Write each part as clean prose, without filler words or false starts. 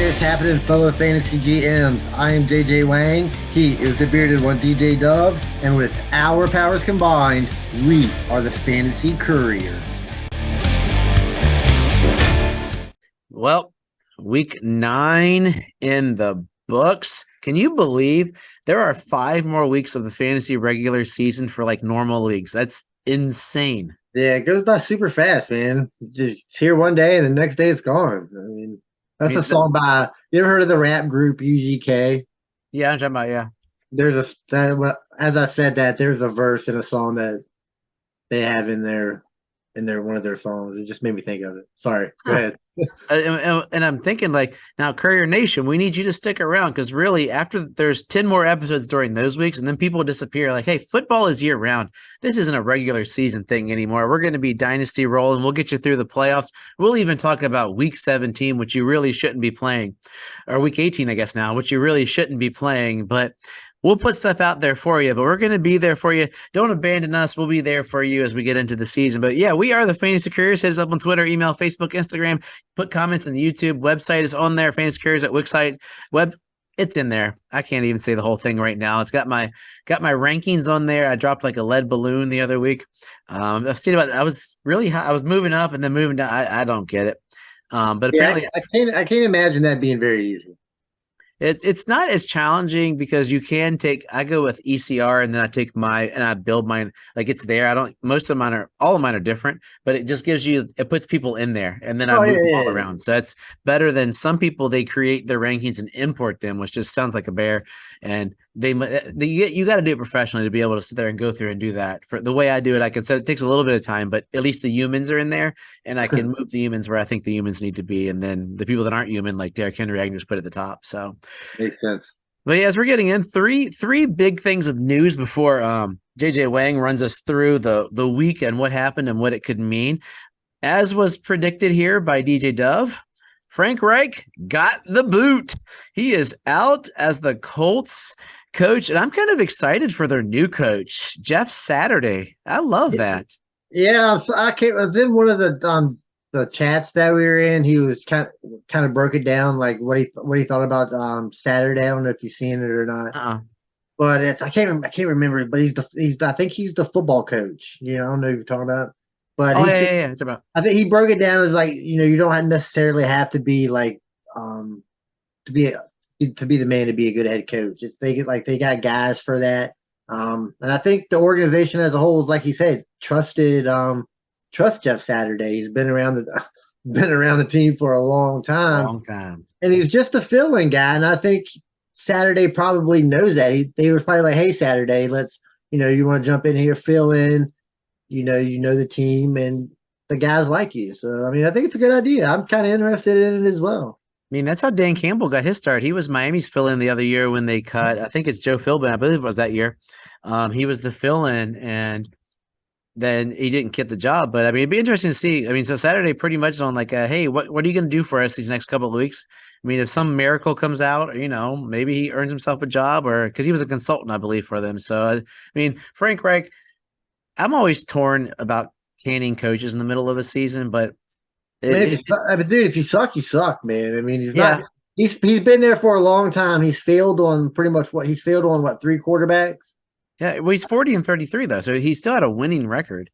is happening, fellow fantasy GMs? I am JJ Wang. He is the bearded one, DJ Dub. And with our powers combined, we are the Fantasy Couriers. Well, week 9 in the books. Can you believe there are 5 more weeks of the fantasy regular season for like normal leagues? That's insane. Yeah, it goes by super fast, man. It's here one day and the next day it's gone. I mean, that's a song by, you ever heard of the rap group UGK? Yeah, I'm talking about, yeah. As I said that, there's a verse in a song that they have in their one of their songs. It just made me think of it. Sorry, go ahead. And I'm thinking, like, now Courier Nation, we need you to stick around because really, after there's 10 more episodes during those weeks, and then people disappear. Like, hey, football is year round. This isn't a regular season thing anymore. We're going to be dynasty rolling. We'll get you through the playoffs. We'll even talk about week 17, which you really shouldn't be playing, or week 18, I guess now, which you really shouldn't be playing. But we'll put stuff out there for you, but we're going to be there for you. Don't abandon us. We'll be there for you as we get into the season. But yeah, we are the Fantasy Couriers. Hit us up on Twitter, email, Facebook, Instagram. Put comments in the YouTube. Website is on there. Fantasy Couriers at Wixsite. It's in there. I can't even say the whole thing right now. It's got my rankings on there. I dropped like a lead balloon the other week. I've seen about. I was really high. I was moving up and then moving down. I don't get it. But apparently, I can't imagine that being very easy. It's not as challenging because you can take. I go with ECR and then I build mine like it's there. All of mine are different, but it just it puts people in there and then I move them all around. So that's better than some people. They create their rankings and import them, which just sounds like a bear. And you got to do it professionally to be able to sit there and go through and do that. For the way I do it, I can say it takes a little bit of time, but at least the humans are in there, and I can move the humans where I think the humans need to be, and then the people that aren't human, like Derrick Henry, I can just put at the top. So makes sense. But yeah, as we're getting in, three big things of news before JJ Wang runs us through the week and what happened and what it could mean. As was predicted here by DJ Dove, Frank Reich got the boot. He is out as the Colts coach, and I'm kind of excited for their new coach, Jeff Saturday. I love that. Yeah, so I was in one of the chats that we were in. He was kind of broke it down, like what he thought about Saturday. I don't know if you've seen it or not. But I can't remember. But I think he's the football coach. I don't know if you're talking about. But yeah. I think he broke it down as like you don't necessarily have to be like to be the man to be a good head coach. They got guys for that. And I think the organization as a whole is, like he said, trust Jeff Saturday. He's been around the team for a long time. And he's just a fill-in guy. And I think Saturday probably knows that. They was probably like, hey, Saturday, let's, you want to jump in here, fill in, you know the team and the guys like you. So, I mean, I think it's a good idea. I'm kind of interested in it as well. I mean, that's how Dan Campbell got his start. He was Miami's fill-in the other year when they cut, I think it's Joe Philbin, I believe it was that year. He was the fill-in, and then he didn't get the job. But, I mean, it'd be interesting to see. I mean, so Saturday pretty much is on like, hey, what are you going to do for us these next couple of weeks? I mean, if some miracle comes out, maybe he earns himself a job, or because he was a consultant, I believe, for them. So, I mean, Frank Reich, I'm always torn about canning coaches in the middle of a seaon, but if you suck, you suck, man. I mean, he's been there for a long time. He's failed on pretty much what 3 quarterbacks. Yeah, well, he's 40-33 though, so he still had a winning record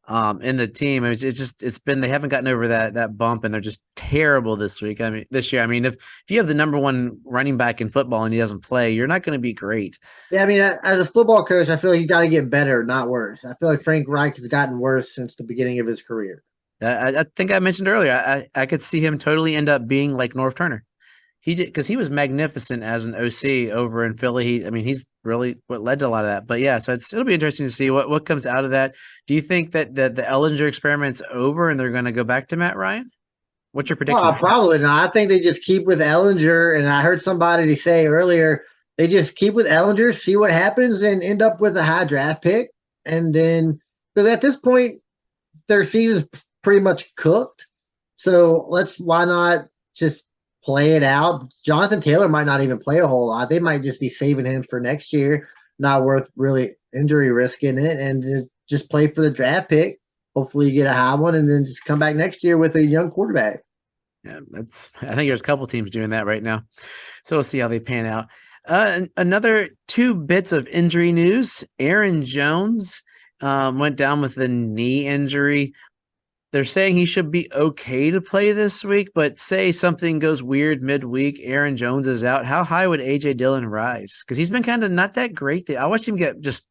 in the team. It's been they haven't gotten over that bump, and they're just terrible this week. I mean, this year. I mean, if you have the number 1 running back in football and he doesn't play, you're not going to be great. Yeah, I mean, as a football coach, I feel like you got to get better, not worse. I feel like Frank Reich has gotten worse since the beginning of his career. I think I mentioned earlier, I could see him totally end up being like North Turner. He did, because he was magnificent as an OC over in Philly. He's really what led to a lot of that. But yeah, so it'll be interesting to see what comes out of that. Do you think that the Ellinger experiment's over and they're going to go back to Matt Ryan? What's your prediction? Probably not. I think they just keep with Ellinger. And I heard somebody say earlier, they just keep with Ellinger, see what happens, and end up with a high draft pick. And then, because at this point, their season's pretty much cooked. So why not just play it out? Jonathan Taylor might not even play a whole lot. They might just be saving him for next year. Not worth really injury risking it, and just play for the draft pick. Hopefully you get a high one, and then just come back next year with a young quarterback. Yeah, I think there's a couple teams doing that right now. So we'll see how they pan out. Another two bits of injury news. Aaron Jones went down with a knee injury. They're saying he should be okay to play this week, but say something goes weird midweek, Aaron Jones is out. How high would AJ Dillon rise? Because he's been kind of not that great. I watched him get just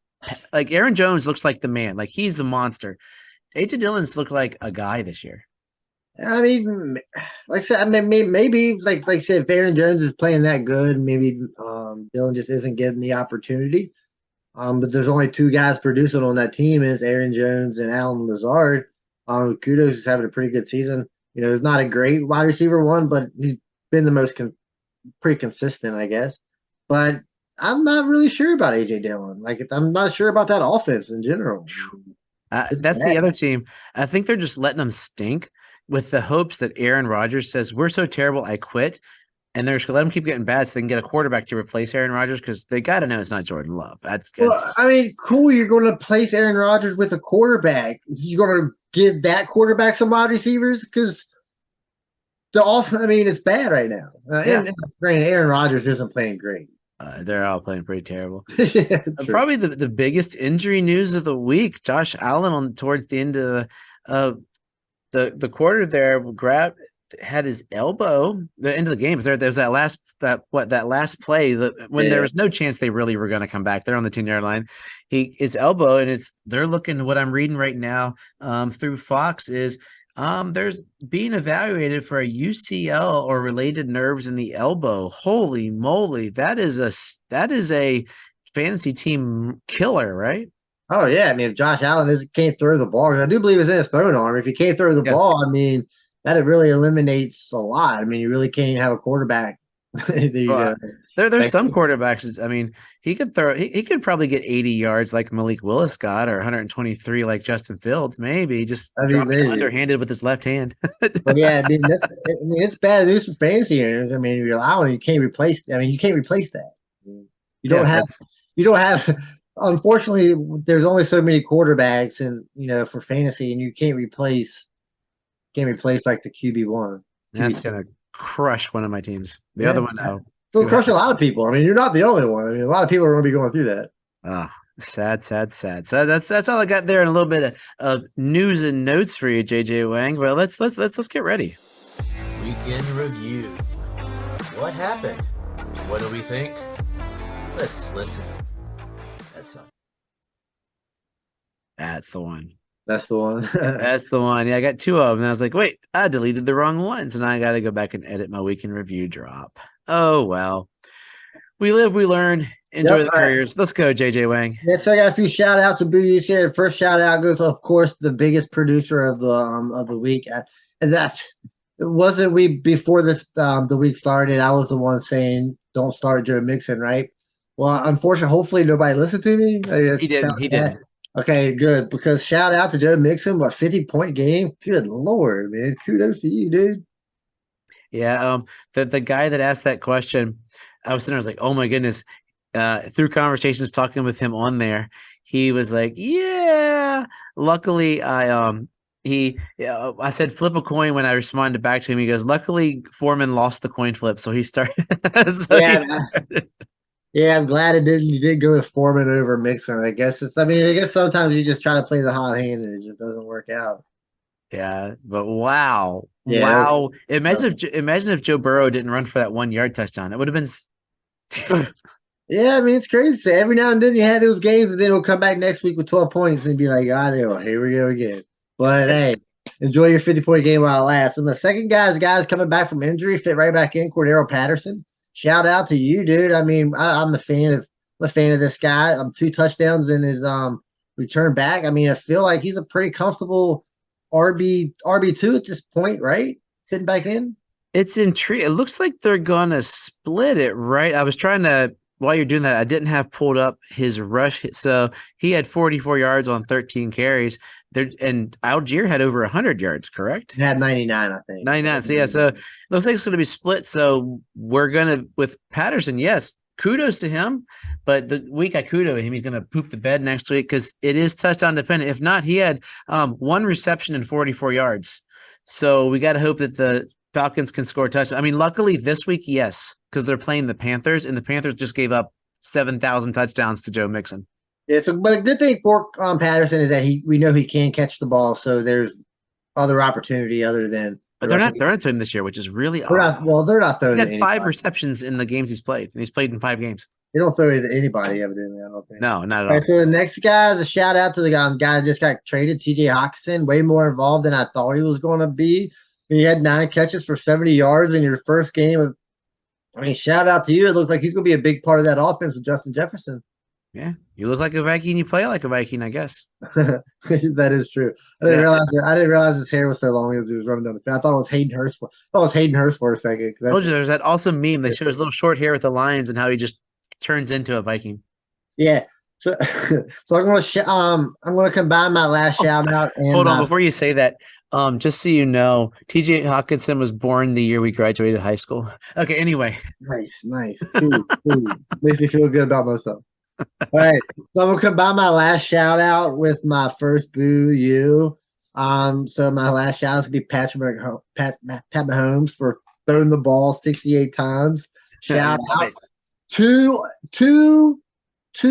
like Aaron Jones looks like the man, like he's the monster. AJ Dillon's looked like a guy this year. I mean, like I said, I mean, maybe like I said, if Aaron Jones is playing that good, maybe Dylan just isn't getting the opportunity. But there's only two guys producing on that team, and it's Aaron Jones and Alan Lazard. Kudos is having a pretty good season. You know, he's not a great wide receiver one, but he's been the most pretty consistent, I guess. But I'm not really sure about AJ Dillon. Like, I'm not sure about that offense in general. That's the other team. I think they're just letting them stink with the hopes that Aaron Rodgers says, we're so terrible, I quit. And they're just going to let them keep getting bad so they can get a quarterback to replace Aaron Rodgers because they got to know it's not Jordan Love. Well, I mean, cool. You're going to place Aaron Rodgers with a quarterback. You're going to give that quarterback some wide receivers because the offense, I mean, it's bad right now. And granted, Aaron Rodgers isn't playing great. They're all playing pretty terrible. Yeah, probably the biggest injury news of the week. Josh Allen towards the end of the quarter there had his elbow the end of the game. There's that last play when there was no chance they really were going to come back. They're on the 10-yard line. His elbow, and they're looking. What I'm reading right now through Fox is there's being evaluated for a UCL or related nerves in the elbow. Holy moly, that is a fantasy team killer, right? Oh yeah, I mean, if Josh Allen can't throw the ball, I do believe it's in his throwing arm. If he can't throw the ball, I mean, that really eliminates a lot. I mean, you really can't have a quarterback. There's some quarterbacks. I mean, he could throw. He could probably get 80 yards like Malik Willis got, or 123 like Justin Fields. Maybe just dropping underhanded with his left hand. But yeah, I mean, it's bad news for fantasy owners. I mean, you're allowing you can't replace. I mean, you can't replace that. You don't have. Unfortunately, there's only so many quarterbacks, and for fantasy, and you can't replace like the QB1. That's gonna crush one of my teams. The other one, no. It'll crush a lot of people. I mean, you're not the only one. I mean, a lot of people are going to be going through that. Sad. So that's all I got there, and a little bit of news and notes for you, JJ Wang. Well, let's get ready. Weekend review. What happened? What do we think? Let's listen. That's the one. That's the one. That's the one. Yeah, I got two of them. And I was like, wait, I deleted the wrong ones. And I got to go back and edit my weekend review drop. Oh, well. We live, we learn. Enjoy the Couriers. Let's go, JJ Wang. Yeah, so I got a few shout outs to Booties here. First shout out goes, of course, the biggest producer of the week. And it wasn't we before the week started. I was the one saying, don't start Joe Mixon, right? Well, unfortunately, hopefully nobody listened to me. He didn't. Okay, good. Because shout out to Joe Mixon, 50-point game. Good Lord, man. Kudos to you, dude. Yeah, the guy that asked that question, I was like, oh my goodness. Through conversations talking with him on there, he was like, yeah. Luckily, I said flip a coin when I responded back to him. He goes, luckily Foreman lost the coin flip, so he started. Yeah, I'm glad you did go with Foreman over Mixon. I guess sometimes you just try to play the hot hand and it just doesn't work out. Yeah, but wow. Imagine if Joe Burrow didn't run for that 1-yard touchdown. It would have been. Yeah, I mean, it's crazy. Every now and then you have those games, and then he'll come back next week with 12 points and be like, here we go again. But hey, enjoy your 50-point game while it lasts. And the second guy's coming back from injury, fit right back in, Cordero Patterson. Shout out to you, dude. I mean, I'm a fan of this guy. 2 touchdowns in his return back. I mean, I feel like he's a pretty comfortable RB2 at this point, right? Fitting back in. It's intriguing. It looks like they're gonna split it, right? I was trying to while you're doing that, I didn't have pulled up his rush. So he had 44 yards on 13 carries. And Algier had over 100 yards, correct? He had 99, I think. 99. So, yeah, so it looks like it's going to be split. So we're going to, with Patterson, yes, kudos to him. But the week I kudo him, he's going to poop the bed next week because it is touchdown dependent. If not, he had 1 reception and 44 yards. So we got to hope that the Falcons can score touchdowns. I mean, luckily this week, yes, because they're playing the Panthers, and the Panthers just gave up 7,000 touchdowns to Joe Mixon. Yeah, so but a good thing for Patterson is that we know he can catch the ball, so there's other opportunity other than. But they're not throwing it to him this year, which is really they're odd. They're not throwing. He He had 5 receptions in the games he's played, and he's played in 5 games. They don't throw it to anybody, evidently. I don't think. No, not at all. Right, so the next guy is a shout out to the guy that just got traded, TJ Hawkinson, way more involved than I thought he was going to be. He had 9 catches for 70 yards in your first game. I mean, shout out to you. It looks like he's going to be a big part of that offense with Justin Jefferson. Yeah, you look like a Viking. You play like a Viking, I guess. That is true. I didn't realize his hair was so long as he was running down the field. I thought it was Hayden Hurst. I thought it was Hayden Hurst for a second. I told you there's that awesome meme. They show his little short hair with the Lions and how he just turns into a Viking. Yeah. So I'm gonna combine my last shout out. And hold on, before you say that, just so you know, TJ Hawkinson was born the year we graduated high school. Okay, anyway. Nice. Cool. Makes me feel good about myself. All right, so I'm gonna combine my last shout out with my first boo you. So my last shout out is gonna be Pat Mahomes for throwing the ball 68 times. Shout out two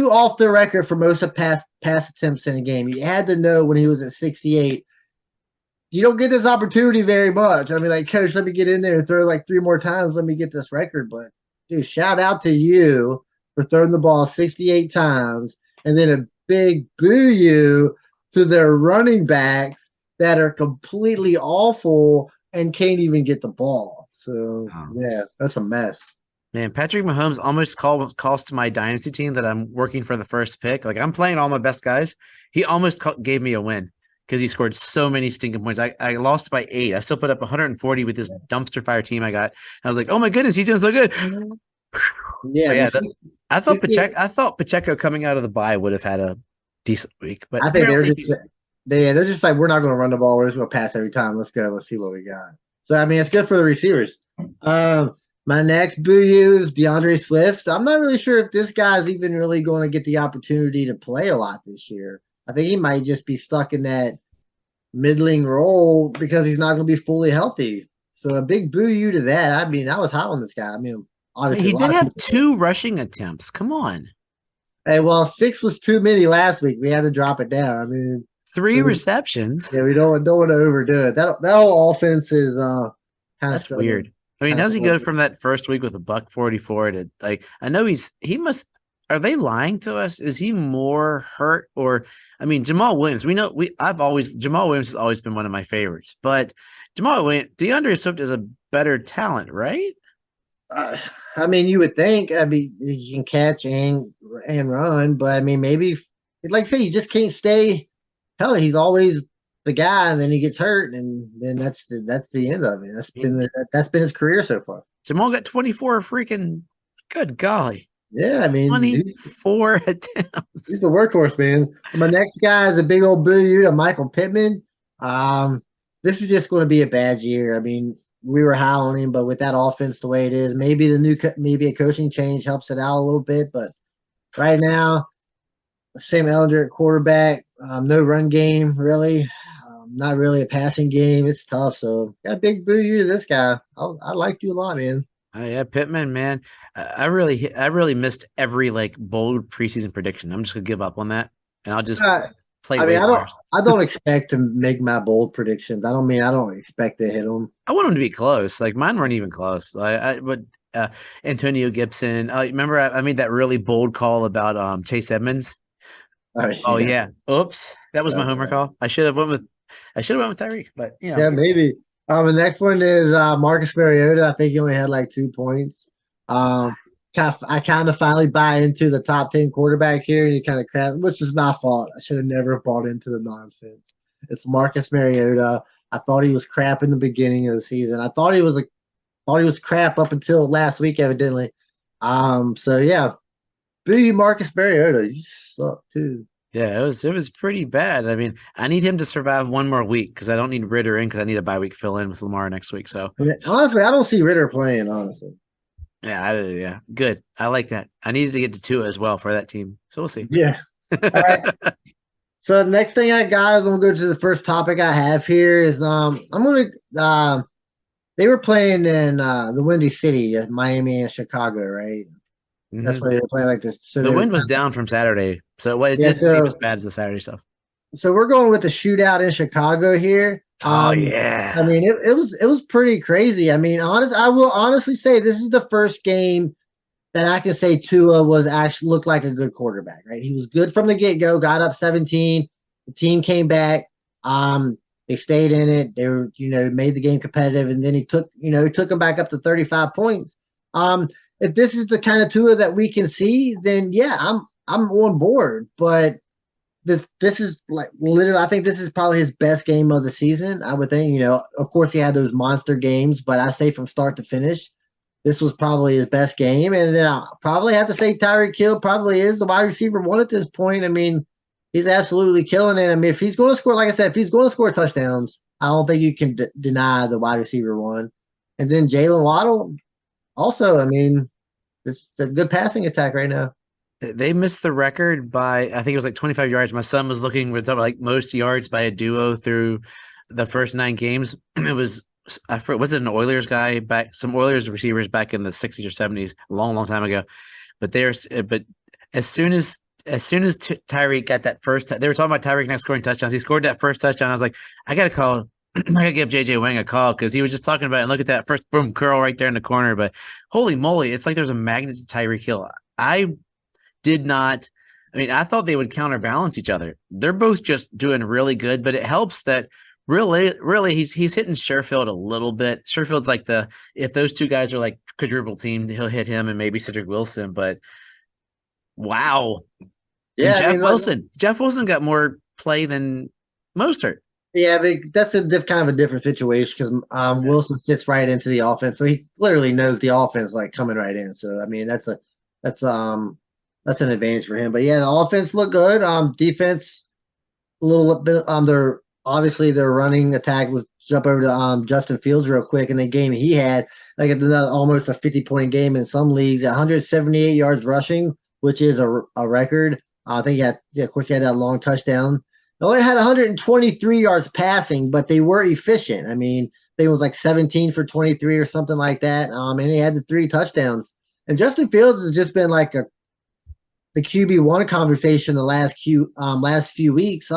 off the record for most of pass attempts in a game. You had to know when he was at 68. You don't get this opportunity very much. I mean, like, coach, let me get in there and throw like 3 more times. Let me get this record. But dude, shout out to you for throwing the ball 68 times, and then a big boo you to their running backs that are completely awful and can't even get the ball. So yeah, that's a mess. Man, Patrick Mahomes almost calls to my dynasty team that I'm working for the first pick. Like, I'm playing all my best guys. He almost gave me a win because he scored so many stinking points. I lost by 8. I still put up 140 with this dumpster fire team I got. I was like, oh my goodness, he's doing so good. Yeah, I thought Pacheco coming out of the bye would have had a decent week, but I think they're just like, we're not going to run the ball. We're just going to pass every time. Let's go. Let's see what we got. So I mean, it's good for the receivers. My next boo you is DeAndre Swift. I'm not really sure if this guy's even really going to get the opportunity to play a lot this year. I think he might just be stuck in that middling role because he's not going to be fully healthy. So a big boo you to that. I mean, I was high on this guy. I mean, obviously he did have 2 rushing attempts. Come on. Hey, well, 6 was too many last week. We had to drop it down. I mean, 3 receptions. Yeah, we don't want to overdo it. That whole offense is kind of weird. I mean, how's he go from that first week with $144 to, like, I know he must. Are they lying to us? Is he more hurt? Or, I mean, Jamal Williams, Jamal Williams has always been one of my favorites, but DeAndre Swift is a better talent, right? I mean, you would think, I mean, he can catch and run, but I mean, maybe, like I say, you just can't stay healthy. He's always the guy, and then he gets hurt, and then that's the end of it. That's been his career so far. Jamal got 24 freaking, good golly. Yeah, I mean, 24 attempts. He's the workhorse, man. My next guy is a big old boo you to Michael Pittman. This is just going to be a bad year. I mean, we were high on him, but with that offense the way it is, maybe a coaching change helps it out a little bit. But right now, Sam Ellinger at quarterback, no run game really, not really a passing game. It's tough. So got a big boo you to this guy. I liked you a lot, man. Yeah, Pittman, man. I really missed every like bold preseason prediction. I'm just gonna give up on that, and I'll just play. I mean, I don't expect to make my bold predictions. I don't expect to hit them. I want them to be close. Like mine weren't even close. But Antonio Gibson. Remember, I made that really bold call about Chase Edmonds. Oh yeah. Oops, that was my homer call. I should have went with Tyreek, but yeah, maybe. The next one is Marcus Mariota. I think he only had like 2 points. I kind of finally buy into the top 10 quarterback here, and you kind of crash, which is my fault. I should have never bought into the nonsense. It's Marcus Mariota. I thought he was crap in the beginning of the season. I thought he was crap up until last week, evidently. So yeah, boo Marcus Mariota. You suck too. Yeah, it was pretty bad. I mean, I need him to survive one more week because I don't need Ritter in because I need a bye week fill in with Lamar next week. So honestly, I don't see Ritter playing. Honestly, yeah, good. I like that. I needed to get to 2 as well for that team. So we'll see. Yeah. All right. So the next thing I got is I'm gonna go to the first topic I have here is I'm gonna They were playing in the Windy City, Miami and Chicago, right? That's Hmm. why they were playing like this. So The they were, wind was down from Saturday, so it yeah. didn't seem as So bad as the Saturday stuff. we're going with the shootout in Chicago here. Oh I yeah. mean, it was pretty crazy. I mean, I will honestly say this is the first game that I can say Tua was actually looked like a good quarterback. Right, he was good from the get go. Got up 17. The team came back. Um, they stayed in it. They were, made the game competitive, and then he took them back up to 35 points. If this is the kind of Tua that we can see, then yeah, I'm on board. But this is like literally, I think this is probably his best game of the season. I would think, of course he had those monster games, but I say from start to finish, this was probably his best game. And then I probably have to say Tyreek Hill probably is the wide receiver one at this point. I mean, he's absolutely killing it. I mean, if he's going to score, like I said, if he's going to score touchdowns, I don't think you can deny the wide receiver one. And then Jalen Waddle also, I mean, it's a good passing attack right now. They missed the record by I think it was like 25 yards. My son was looking for like most yards by a duo through the first 9 games. It was I forget, was it an Oilers guy back? Some Oilers receivers back in the 60s or 70s, a long, long time ago. But as soon as Tyreek got that first, they were talking about Tyreek not scoring touchdowns. He scored that first touchdown. I was like, I got to call. I gotta give JJ Wang a call because he was just talking about it. And look at that first boom curl right there in the corner. But holy moly, it's like there's a magnet to Tyreek Hill. I did not. I mean, I thought they would counterbalance each other. They're both just doing really good, but it helps that really he's hitting Sherfield a little bit. Sherfield's like if those two guys are like quadruple teamed, he'll hit him and maybe Cedric Wilson. But wow, and Yeah, I Jeff mean, like, Wilson. Jeff Wilson got more play than Mostert. yeah, but that's kind of a different situation because Okay. Wilson fits right into the offense, so he literally knows the offense like coming right in. So I mean, that's that's an advantage for him. But yeah, the offense looked good. Defense a little bit. Their obviously their running attack was jump over to Justin Fields real quick, and the game he had like almost a 50-point game in some leagues, 178 yards rushing, which is a record. I think he had, yeah, of course, he had that long touchdown. They only had 123 yards passing, but they were efficient. I mean, they was like 17 for 23 or something like that. And he had the 3 touchdowns. And Justin Fields has just been like the QB1 conversation the last few weeks.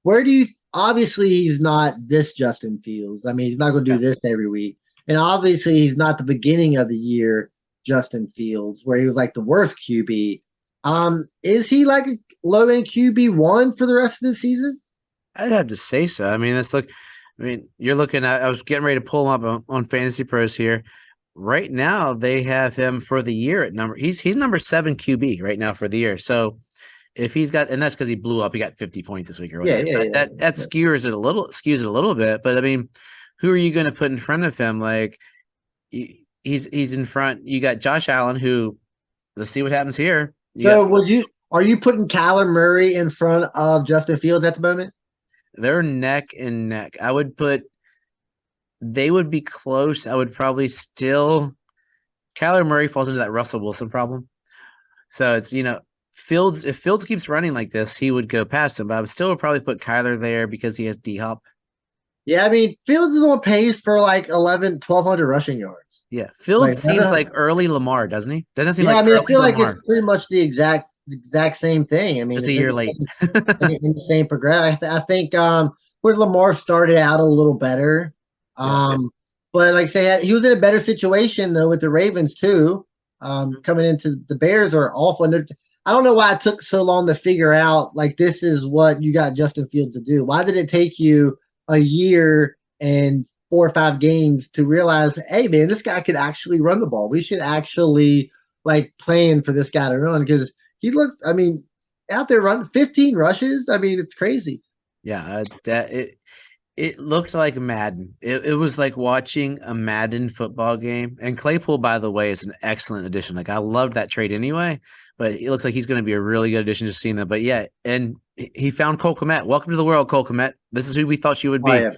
Where do you obviously he's not this Justin Fields. I mean, he's not going to do Yeah. this every week. And obviously he's not the beginning of the year Justin Fields where he was like the worst QB. Is he like a low end QB1 for the rest of the season? I'd have to say so. I mean, you're looking at. I was getting ready to pull him up on Fantasy Pros here. Right now, they have him for the year at number. He's number 7 QB right now for the year. So if he's got, and that's because he blew up. He got 50 points this week or Yeah, whatever. yeah, So yeah. that skews it a little bit. But I mean, who are you going to put in front of him? Like he's in front. You got Josh Allen, who let's see what happens here. You got So are you putting Kyler Murray in front of Justin Fields at the moment? they're neck and neck. I would put they would be close. I would probably still Kyler Murray falls into that Russell Wilson problem. So it's Fields. If Fields keeps running like this, he would go past him. But I would still probably put Kyler there because he has D Hop. Yeah, I mean Fields is on pace for like 1,200 rushing yards. Yeah, Like Fields seems like early Lamar, doesn't he? Doesn't seem yeah, like I mean I early feel like it's Lamar, pretty much the exact same thing. I mean just a it's in year the late. in the same progress. I think where Lamar started out a little better. Yeah, But like I say, he was in a better situation though with the Ravens too. Coming into the Bears are awful. And I don't know why it took so long to figure out like this is what you got Justin Fields to do. Why did it take you a year and 4 or 5 games to realize, hey man, this guy could actually run the ball. We should actually like plan for this guy to run because he looks. I mean, out there running 15 rushes. I mean, it's crazy. yeah. That it looked like Madden. It was like watching a Madden football game. And Claypool, by the way, is an excellent addition. Like I loved that trade anyway, but it looks like he's going to be a really good addition. Just seeing that, but yeah, and he found Cole Kmet. Welcome to the world, Cole Kmet. This is who we thought you would Oh be. yeah,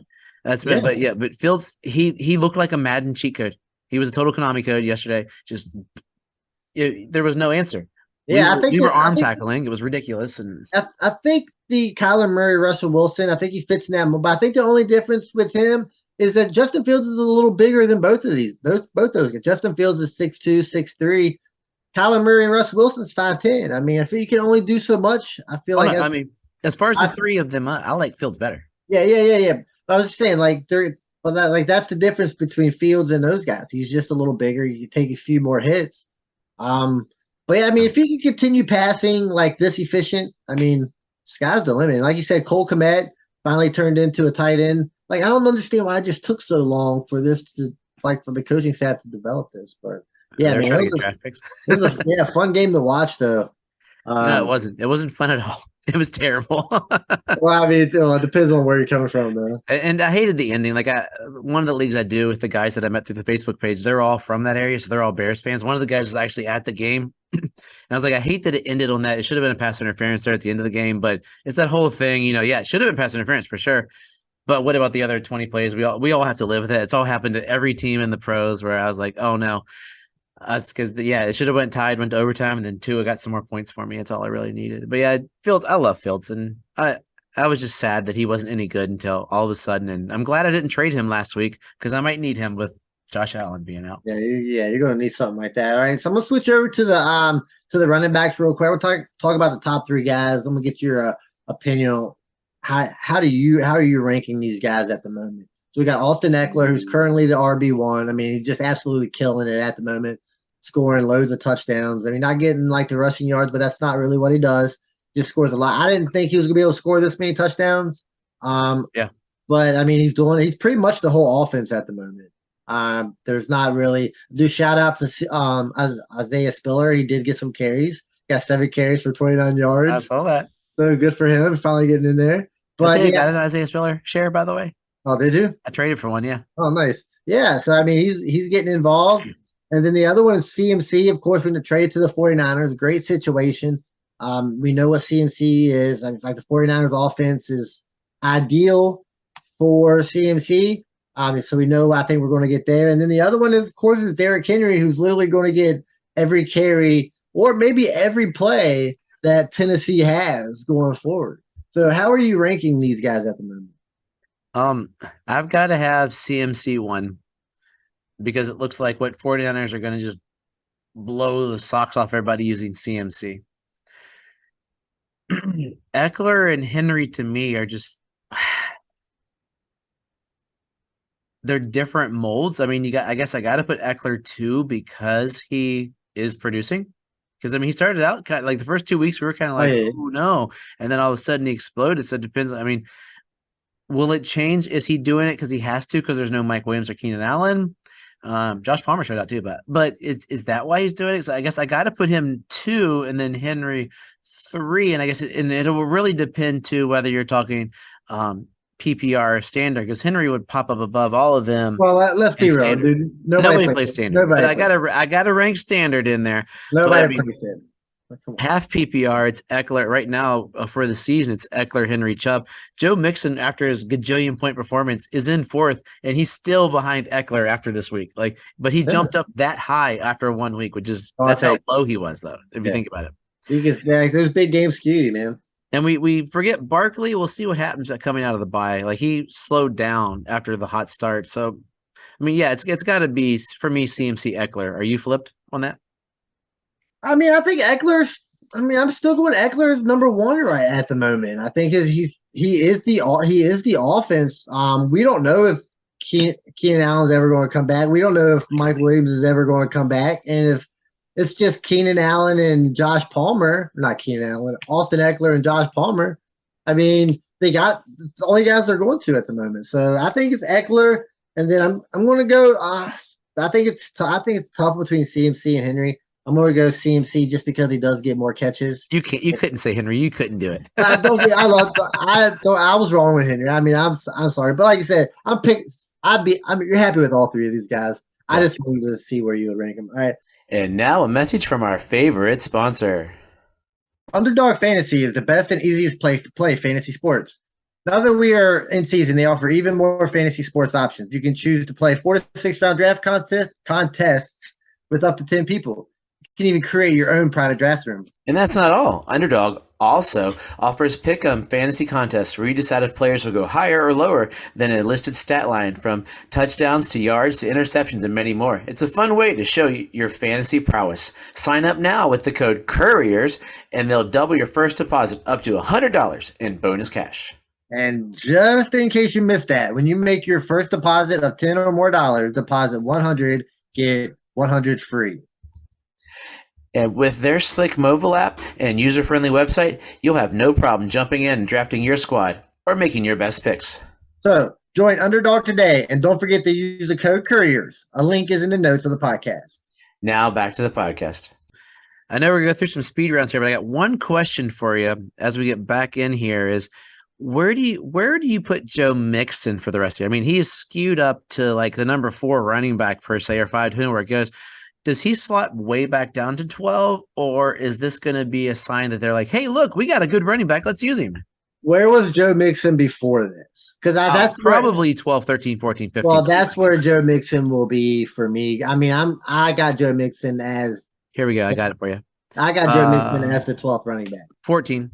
That's yeah, been, but Fields, he looked like a Madden cheat code. He was a total Konami code yesterday. Just there was no answer. We yeah. were we were arm tackling. It was ridiculous, and I think the Kyler Murray, Russell Wilson. I think he fits in that. But I think the only difference with him is that Justin Fields is a little bigger than both of these. Both those guys. Justin Fields is 6'2", 6'3". Kyler Murray and Russ Wilson's 5'10". I mean, I feel you can only do so much. I feel like I mean, as far as the three of them, I like Fields better. yeah. But I was just saying, like that's the difference between Fields and those guys. He's just a little bigger. You can take a few more hits. But yeah, I mean, if he can continue passing like this efficient, I mean, sky's the limit. Like you said, Cole Kmet finally turned into a tight end. Like, I don't understand why it just took so long for this to, like, for the coaching staff to develop this. But yeah, They're man, trying to get draft picks. it was a fun game to watch, though. No, it wasn't. It wasn't fun at all. It was terrible. Well, I mean, it depends on where you're coming from, though. And I hated the ending. Like one of the leagues I do with the guys that I met through the Facebook page, they're all from that area, so they're all Bears fans. One of the guys was actually at the game, and I was like, I hate that it ended on that. It should have been a pass interference there at the end of the game, but it's that whole thing, yeah, it should have been pass interference for sure. But what about the other 20 plays? We all have to live with it. It's all happened to every team in the pros where I was like, oh no. That's because it should have went to overtime, and then Tua got some more points for me. That's all I really needed. But yeah, Fields, I love Fields, and I was just sad that he wasn't any good until all of a sudden. And I'm glad I didn't trade him last week because I might need him with Josh Allen being out. Yeah, you're gonna need something like that. All right, so I'm gonna switch over to the running backs real quick. We'll talk about the top three guys. I'm gonna get your opinion. How are you ranking these guys at the moment? So we got Austin Eckler, who's currently the RB1. I mean, he's just absolutely killing it at the moment, scoring loads of touchdowns. I mean, not getting like the rushing yards, but that's not really what he does. Just scores a lot. I didn't think he was gonna be able to score this many touchdowns. Yeah. But I mean, he's pretty much the whole offense at the moment. There's not really do shout out to Isaiah Spiller. He did get some carries. Got 7 carries for 29 yards. I saw that. So good for him, finally getting in there. But I got an Isaiah Spiller share, by the way. Oh, did you? I traded for one, yeah. Oh, nice. Yeah, so I mean, he's getting involved. And then the other one is CMC. Of course, we're going to trade to the 49ers. Great situation. We know what CMC is. I mean, like the 49ers offense is ideal for CMC. So we know I think we're going to get there. And then the other one, is, of course, is Derrick Henry, who's literally going to get every carry or maybe every play that Tennessee has going forward. So how are you ranking these guys at the moment? I've got to have CMC 1 because it looks like what 49ers are going to just blow the socks off everybody using CMC. Eckler and Henry to me are just they're different molds. I mean, I guess I got to put Eckler 2 because he is producing. Because, I mean, he started out kind of like the first 2 weeks, we were kind of like, oh, no. And then all of a sudden he exploded. So it depends. I mean, will it change? Is he doing it because he has to because there's no Mike Williams or Keenan Allen? Josh Palmer showed out too, but is that why he's doing it? So I guess I got to put him 2 and then Henry 3. And I guess it will really depend to whether you're talking PPR or standard because Henry would pop up above all of them. Well, let's be real, dude. Nobody plays standard. But I gotta rank standard in there. Nobody plays standard. Half PPR, it's Eckler right now for the season. It's Eckler, Henry, Chubb. Joe Mixon, after his gajillion point performance, is in 4th, and he's still behind Eckler after this week. But he jumped up that high after 1 week, which is that's how low he was, though. If you think about it, because those big games skew you, man. And we forget Barkley. We'll see what happens coming out of the bye. Like he slowed down after the hot start. So, I mean, yeah, it's got to be for me CMC Eckler. Are you flipped on that? I mean, I think Eckler's. I mean, I'm still going Eckler is number 1 right at the moment. I think he is the offense. We don't know if Keenan Allen's ever going to come back. We don't know if Mike Williams is ever going to come back, and if it's just Keenan Allen and Josh Palmer, not Keenan Allen, Austin Eckler and Josh Palmer. I mean, it's the only guys they're going to at the moment. So I think it's Eckler, and then I'm going to go. I think it's tough between CMC and Henry. I'm going to go CMC just because he does get more catches. You couldn't say Henry. You couldn't do it. I was wrong with Henry. I mean, I'm sorry, but like you said, you're happy with all 3 of these guys. Yeah. I just wanted to see where you would rank them. All right. And now a message from our favorite sponsor. Underdog Fantasy is the best and easiest place to play fantasy sports. Now that we are in season, they offer even more fantasy sports options. You can choose to play 4 to 6 round draft contests with up to 10 people. You can even create your own private draft room. And that's not all. Underdog Also offers pick'em fantasy contests where you decide if players will go higher or lower than a listed stat line, from touchdowns to yards to interceptions and many more. It's a fun way to show your fantasy prowess. Sign up now with the code Couriers and they'll double your first deposit up to $100 in bonus cash. And just in case you missed that, when you make your first deposit of $10 or more, deposit 100, get 100 free. And with their slick mobile app and user-friendly website, you'll have no problem jumping in and drafting your squad or making your best picks. So join Underdog today, and don't forget to use the code Couriers. A link is in the notes of the podcast. Now back to the podcast. I know we're going to go through some speed rounds here, but I got one question for you as we get back in here is, where do you put Joe Mixon for the rest of the year? I mean, he is skewed up to like the number 4 running back per se, or 5, depending where it goes. Does he slot way back down to 12, or is this going to be a sign that they're like, hey, look, we got a good running back. Let's use him. Where was Joe Mixon before this? Because that's probably 12, 13, 14, 15. Well, that's where Joe Mixon will be for me. I mean, I got Joe Mixon as. Here we go. I got it for you. I got Joe Mixon as the 12th running back. 14.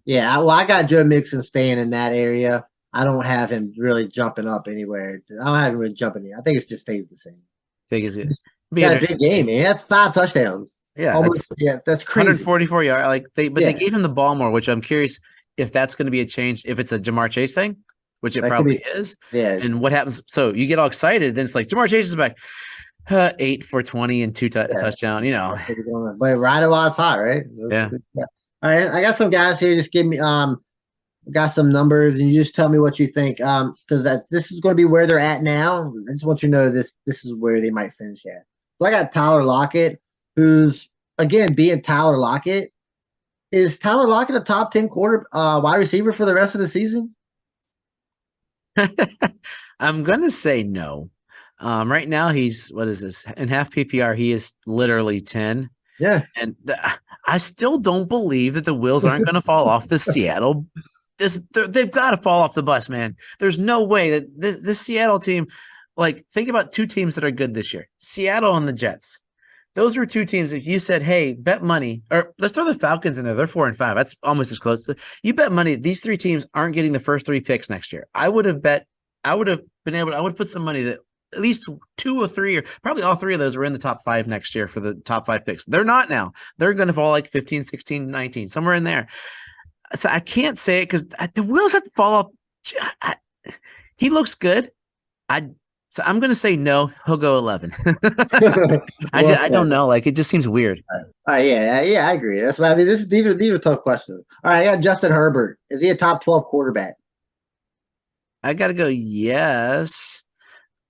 Yeah, I got Joe Mixon staying in that area. I don't have him really jumping up anywhere. I don't have him really jumping in. I think it just stays the same. I think it's good. Got a big game, man. That's 5 touchdowns. Yeah, that's crazy. 144 yards. They gave him the ball more, which I'm curious if that's going to be a change. If it's a Jamar Chase thing, which it probably is. Yeah. And what happens? So you get all excited, then it's like Jamar Chase is back, 8 for 20 and 2 touchdown. You know, but right while it's hot, right? Yeah. All right, I got some guys here. Just give me got some numbers, and you just tell me what you think. Because this is going to be where they're at now. I just want you to know this is where they might finish at. So I got Tyler Lockett, who's again being Tyler Lockett. Is Tyler Lockett a top 10 wide receiver for the rest of the season? I'm gonna say no. Right now he's, what is this, in half PPR? He is literally 10. Yeah, and I still don't believe that the wheels aren't going to fall off the Seattle. They've got to fall off the bus, man. There's no way that this Seattle team, like, think about 2 teams that are good this year, Seattle and the Jets. Those were 2 teams. If you said, hey, bet money, or let's throw the Falcons in there. They're 4 and 5. That's almost as close. You bet money these 3 teams aren't getting the first 3 picks next year. I would have put some money that at least 2 or 3, or probably all 3 of those were in the top 5 next year for the top 5 picks. They're not now. They're going to fall like 15, 16, 19, somewhere in there. So I can't say it because the wheels have to fall off. He looks good. So I'm going to say no. He'll go 11. I don't know. Like, it just seems weird. Yeah, I agree. That's why I mean. These are tough questions. All right, I got Justin Herbert. Is he a top 12 quarterback? I got to go yes.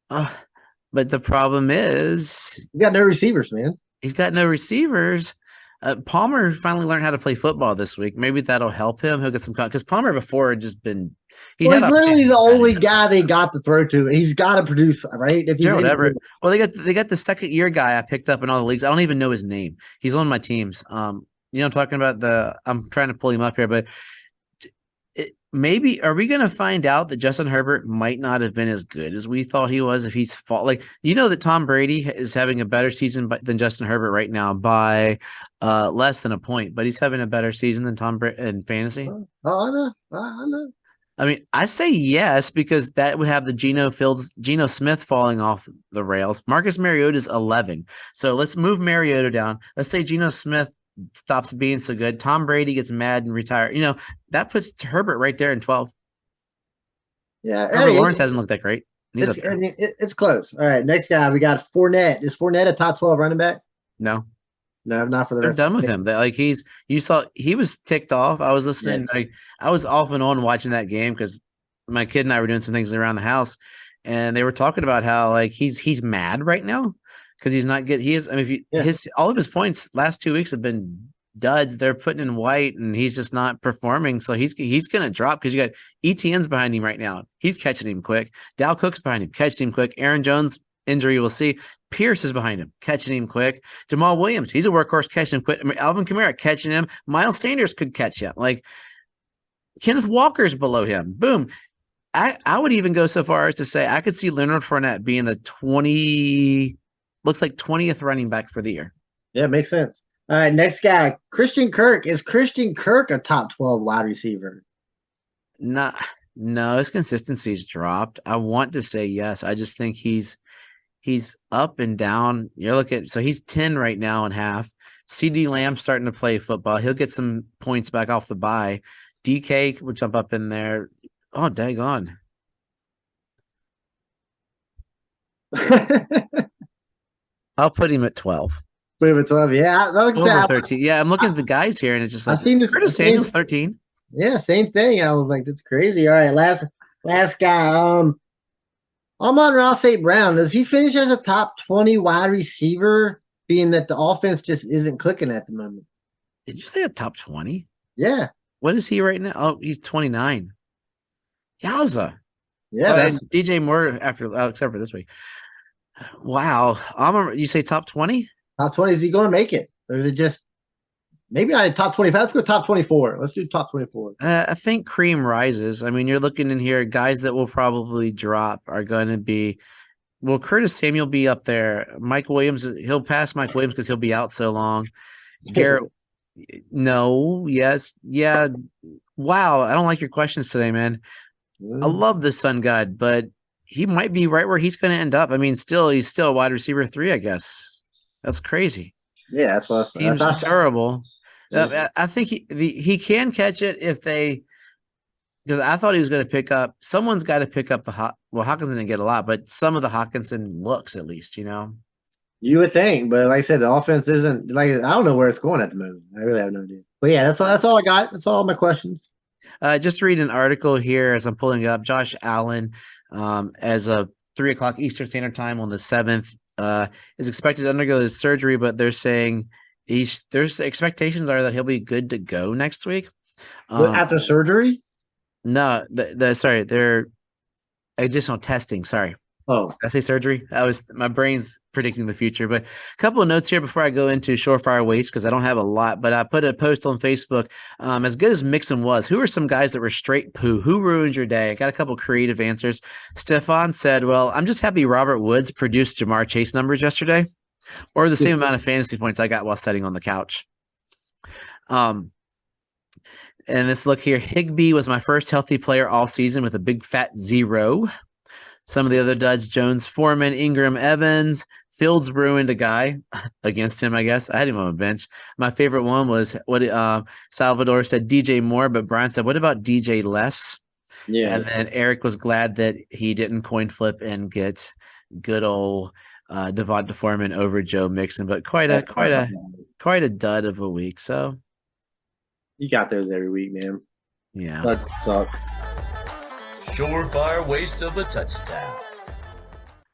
But the problem is you got no receivers, man. He's got no receivers. Palmer finally learned how to play football this week. Maybe that'll help him. He'll get some because Palmer before had just been. He's literally the only guy they got to throw to. He's got to produce, right? If Gerald Everett. Well, they got the second year guy I picked up in all the leagues. I don't even know his name. He's on my teams. I'm talking about I'm trying to pull him up here, but. Maybe are we going to find out that Justin Herbert might not have been as good as we thought he was if he's that Tom Brady is having a better season than Justin Herbert right now by less than a point, but he's having a better season than Tom Brady in fantasy. I know. I mean, I say yes because that would have the Geno Smith falling off the rails. Marcus Mariota is 11, so let's move Mariota down. Let's say Geno Smith stops being so good. Tom Brady gets mad and retires. That puts Herbert right there in 12. Yeah. Trevor Lawrence hasn't looked that great. It's close. All right. Next guy, we got Fournette. Is Fournette a top 12 running back? No, not for the They're rest. done with him. He was ticked off. I was listening. Yeah. I was off and on watching that game because my kid and I were doing some things around the house, and they were talking about how he's mad right now. Because he's not good. He is. I mean, all of his points last 2 weeks have been duds. They're putting in white, and he's just not performing. So he's going to drop because you got ETN's behind him right now. He's catching him quick. Dal Cook's behind him, catching him quick. Aaron Jones injury, we'll see. Pierce is behind him, catching him quick. Jamal Williams, he's a workhorse, catching him quick. I mean, Alvin Kamara catching him. Miles Sanders could catch him. Kenneth Walker's below him. Boom. I would even go so far as to say I could see Leonard Fournette being the 20th running back for the year. Yeah, makes sense. All right, next guy, Christian Kirk. Is Christian Kirk a top 12 wide receiver? Not, no, his consistency's dropped. I want to say yes. I just think he's up and down. You're looking, so he's 10 right now and half. CD Lamb's starting to play football. He'll get some points back off the bye. DK would jump up in there. Oh, daggone. I'll put him at 12. Put him at 12. Yeah, Over 13. Yeah, I'm looking at the guys here, and it's just like Curtis Daniels 13. Yeah, same thing. I was like, that's crazy. All right, last guy. Amon-Ra St. Brown, does he finish as a top 20 wide receiver, being that the offense just isn't clicking at the moment? Did you say a top 20? Yeah. What is he right now? Oh, he's 29. Yowza. Yeah. DJ Moore except for this week. Wow. You say top 20? Top 20. Is he going to make it? Or is it just maybe not a top 25? Let's go top 24. Let's do top 24. I think cream rises. I mean, you're looking in here, guys that will probably drop are going to be, will Curtis Samuel be up there? Mike Williams, he'll pass Mike Williams because he'll be out so long. Garrett, no, yes, yeah. Wow, I don't like your questions today, man. I love the Sun God, but he might be right where he's going to end up. I mean, he's still a wide receiver 3, I guess. That's crazy. Yeah, that's what team's terrible. Yeah. I think he can catch it if they, because I thought he was going to pick up. Someone's got to pick up Hawkinson didn't get a lot, but some of the Hawkinson looks at least, You would think, but like I said, the offense isn't like I don't know where it's going at the moment. I really have no idea. But yeah, that's all I got. That's all my questions. Just read an article here as I'm pulling it up. Josh Allen, as of 3:00 Eastern Standard Time on the 7th, is expected to undergo his surgery, but they're saying there's expectations are that he'll be good to go next week. After surgery? No, they're additional testing. Sorry. Oh, I say surgery. My brain's predicting the future. But a couple of notes here before I go into Surefire Waste because I don't have a lot. But I put a post on Facebook. As good as Mixon was, who are some guys that were straight poo? Who ruined your day? I got a couple of creative answers. Stefan said, "Well, I'm just happy Robert Woods produced Jamar Chase numbers yesterday, or the same amount of fantasy points I got while sitting on the couch." And let's look here. Higbee was my first healthy player all season with a big fat 0. Some of the other duds, Jones, Foreman, Ingram, Evans. Fields ruined a guy against him, I guess. I had him on a bench. My favorite one was what Salvador said, DJ Moore, but Brian said, what about DJ Less? Yeah. And then Eric was glad that he didn't coin flip and get good old Devonta Foreman over Joe Mixon, but quite a dud of a week. So you got those every week, man. Yeah. That sucks. Surefire waste of a touchdown.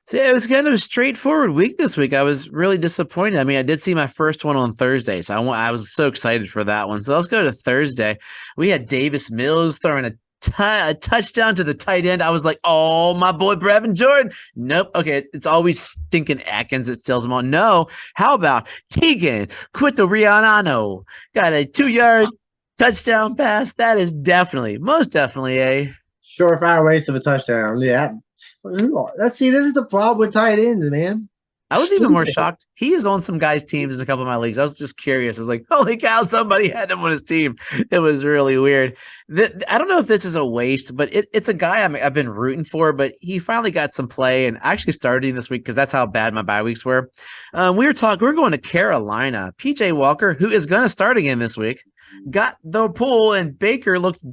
See, it was kind of a straightforward week this week. I was really disappointed. I mean, I did see my first one on Thursday, so I was so excited for that one. So let's go to Thursday. We had Davis Mills throwing a touchdown to the tight end. I was like, oh, my boy Brevin Jordan. Nope. Okay, it's always stinking Atkins that steals them on. No. How about Tegan Quito-Rianano? Got a 2-yard touchdown pass. That is most definitely a surefire waste of a touchdown. Yeah. Let's see. This is the problem with tight ends, man. I was even more shocked. He is on some guys' teams in a couple of my leagues. I was just curious. I was like, holy cow, somebody had him on his team. It was really weird. I don't know if this is a waste, but it's a guy I've been rooting for, but he finally got some play and I actually started him this week because that's how bad my bye weeks were. We were going to Carolina. PJ Walker, who is going to start again this week, got the pull, and Baker looked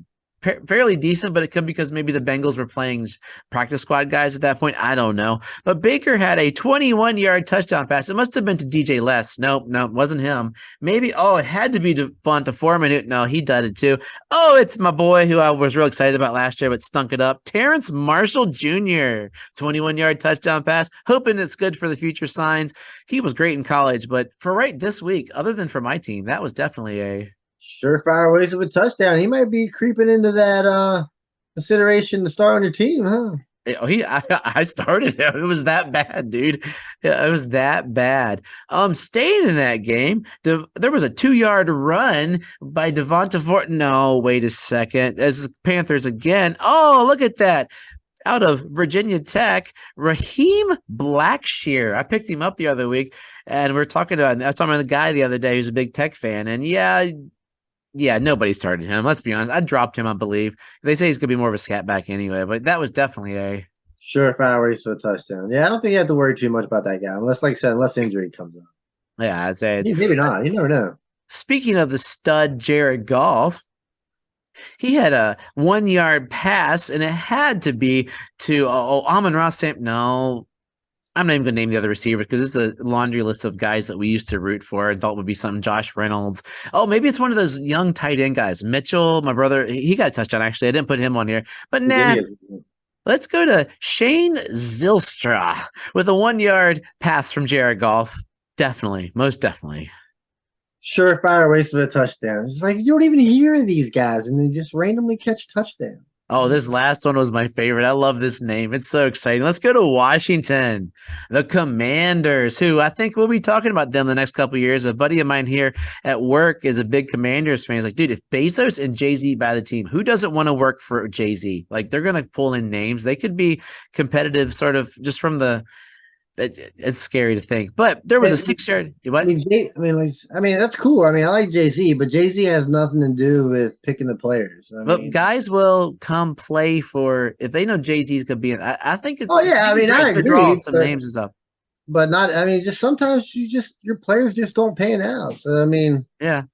fairly decent, but it could be because maybe the Bengals were playing practice squad guys at that point. I don't know. But Baker had a 21-yard touchdown pass. It must have been to DJ Less. Nope, it wasn't him. Maybe, it had to be Devonta Foreman. No, he did it too. Oh, it's my boy who I was real excited about last year, but stunk it up. Terrence Marshall Jr., 21-yard touchdown pass. Hoping it's good for the future signs. He was great in college, but for this week, other than for my team, that was definitely a surefire waste of a touchdown. He might be creeping into that consideration to start on your team, huh? I started him. It was that bad, dude. Yeah, it was that bad. Staying in that game, there was a 2-yard run by Devonta Fort. No, wait a second. As Panthers again. Oh, look at that. out of Virginia Tech, Raheem Blackshear. I picked him up the other week, and I was talking to the guy the other day who's a big Tech fan, and yeah, nobody started him. Let's be honest. I dropped him, I believe. They say he's going to be more of a scat back anyway, but that was definitely a surefire race for a touchdown. Yeah, I don't think you have to worry too much about that guy, unless, like I said, unless injury comes up. yeah. I'd say Maybe not. You never know. Speaking of the stud Jared Goff, he had a 1 yard pass, and it had to be to Amon-Ra St. No, I'm not even going to name the other receivers because it's a laundry list of guys that we used to root for and thought would be something. Josh Reynolds. Oh, maybe it's one of those young tight end guys. Mitchell, my brother, he got a touchdown, actually. I didn't put him on here. But nah, let's go to Shane Zylstra with a 1 yard pass from Jared Goff. Definitely, most definitely. Surefire waste of a touchdown. It's like you don't even hear these guys, and they just randomly catch a touchdown. Oh, this last one was my favorite. I love this name. It's so exciting. Let's go to Washington, the Commanders, who I think we'll be talking about them the next couple of years. A buddy of mine here at work is a big Commanders fan. He's like, dude, if Bezos and Jay-Z buy the team, who doesn't want to work for Jay-Z? Like, they're going to pull in names. They could be competitive sort of just from the it's scary to think, but there was a 6 yard. What? I mean, that's cool. I mean, I like Jay-Z, but Jay-Z has nothing to do with picking the players. But guys will come play for if they know Jay-Z's gonna be in. I think it's. Oh yeah, I mean, I agree. Draw some names and stuff, but not. I mean, just sometimes your players just don't pan out. So I mean, yeah,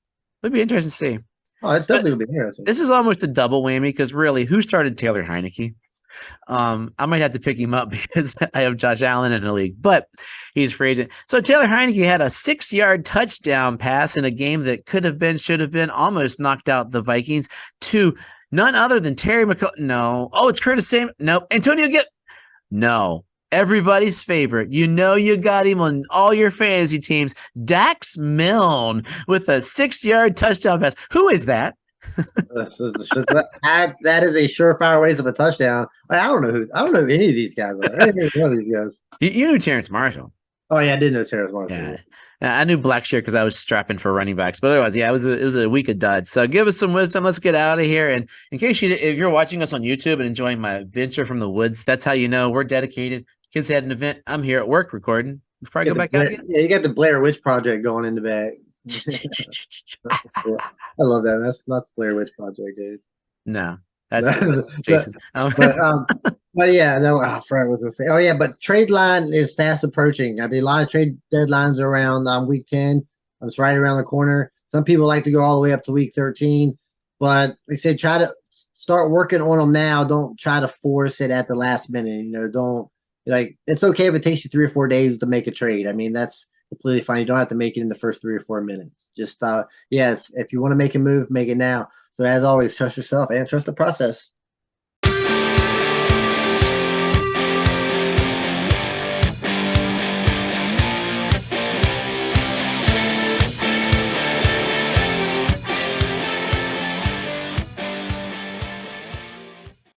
it'd be interesting to see. Oh, it's definitely gonna be interesting. This is almost a double whammy because really, who started Taylor Heineke? I might have to pick him up because I have Josh Allen in the league, but he's free agent. So Taylor Heineke had a 6 yard touchdown pass in a game that could have been, should have been, almost knocked out the Vikings to none other than Terry McCall. No. Oh, it's Curtis Samuel. Nope. Antonio Gibb. No. Everybody's favorite. You know you got him on all your fantasy teams. Dax Milne with a 6 yard touchdown pass. Who is that? That is a surefire waste of a touchdown. I don't know who any of these guys are. I didn't even know these guys. You knew Terrence Marshall. Oh yeah, I did know Terrence Marshall. Yeah. I knew Blackshear because I was strapping for running backs, but otherwise, yeah, it was a week of duds. So give us some wisdom. Let's get out of here. And in case if you're watching us on YouTube and enjoying my adventure from the woods, that's how you know we're dedicated. Kids had an event. I'm here at work recording. Before I go back out again. Yeah, you got the Blair Witch Project going in the back. I love that. That's not the Blair Witch Project, dude. No, that's Jason. But yeah, no, I forgot what I was gonna say. Oh yeah, but trade line is fast approaching. I mean, a lot of trade deadlines around week 10. It's right around the corner. Some people like to go all the way up to week 13, but they say try to start working on them now. Don't try to force it at the last minute. You know, don't it's okay if it takes you 3 or 4 days to make a trade. I mean, that's completely fine. You don't have to make it in the first 3 or 4 minutes. Just yes, if you want to make a move, make it now. So as always, trust yourself and trust the process.